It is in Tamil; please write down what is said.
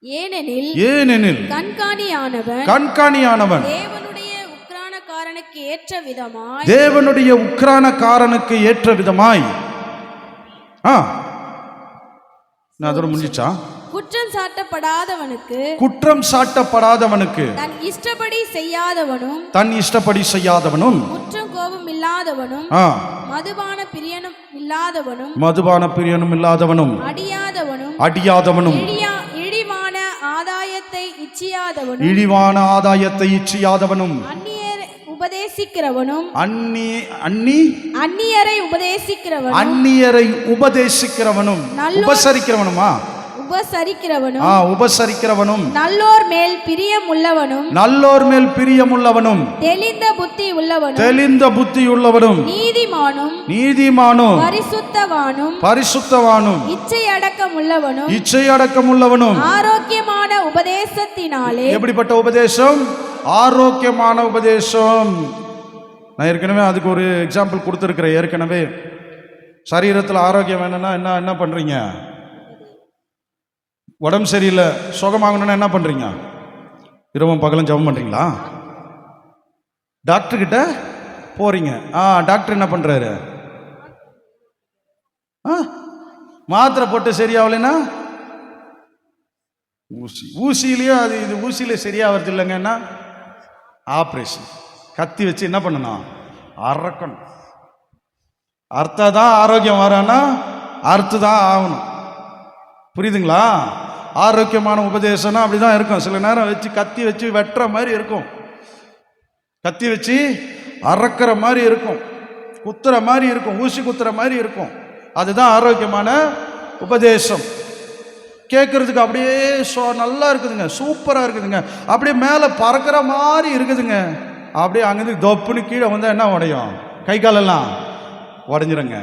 ஏனெனில் கண்காணியானவன் தேவனுடைய உக்கிரானக்காரனுக்கு ஏற்ற விதமாய் அதோட முடிஞ்சிச்சா? குற்றம் சாட்டப்படாதவனுக்கு தன் இஷ்டப்படி செய்யாதவனும் குற்றம் கோபம் இல்லாதவனும் மதுபான பிரியனும் இல்லாதவனும் அடியாதவனும் இழிவான ஆதாயத்தை இச்சியாதவனும் அந்நியரை உபதேசிக்கிறவனும் உபசரிக்கிறவனும் நல்லோர் மேல் பிரியமுள்ளவனும் தெளிந்த புத்தி உள்ளவனும் நீதிமானும் பரிசுத்தவானும் இச்சையடக்கம் உள்ளவனும் ஆரோக்கியமான உபதேசத்தினாலே. எப்படிப்பட்ட உபதேசம்? ஆரோக்கியமான உபதேசம். நான் ஏற்கனவே அதுக்கு ஒரு எக்ஸாம்பிள் கொடுத்துருக்கிறேன். ஏற்கனவே சரீரத்தில் ஆரோக்கியம் வேணும்னா என்ன பண்றீங்க? உடம்பு சரியில்லை சுகமாகணும்னா என்ன பண்றீங்க? இரவும் பகலும் ஜெபம் பண்றீங்களா? டாக்டர் கிட்ட போறீங்க. டாக்டர் என்ன பண்றாரு? மாத்திரை போட்டு சரியாகலைன்னா ஊசியிலையும் இது ஊசியில சரியாகிறது இல்லைங்கன்னா ஆப்ரேஷன் கத்தி வச்சு என்ன பண்ணணும்? அறக்கணும். அர்த்தம் ஆரோக்கியம் வரானா அறுத்துதான் ஆகணும். புரியுதுங்களா? ஆரோக்கியமான உபதேசம்னா அப்படிதான் இருக்கும். சில நேரம் வச்சு கத்தி வச்சு வெட்டுற மாதிரி இருக்கும், கத்தி வச்சு அறக்கிற மாதிரி இருக்கும், குத்துற மாதிரி இருக்கும், ஊசி குத்துற மாதிரி இருக்கும். அதுதான் ஆரோக்கியமான உபதேசம். கேட்கறதுக்கு அப்படியே நல்லா இருக்குதுங்க, சூப்பராக இருக்குதுங்க, அப்படியே மேலே பறக்கிற மாதிரி இருக்குதுங்க. அப்படியே அங்கேருந்து தொப்புன்னு கீழே வந்தால் என்ன உடையும்? கை காலெல்லாம் உடஞ்சிருங்க.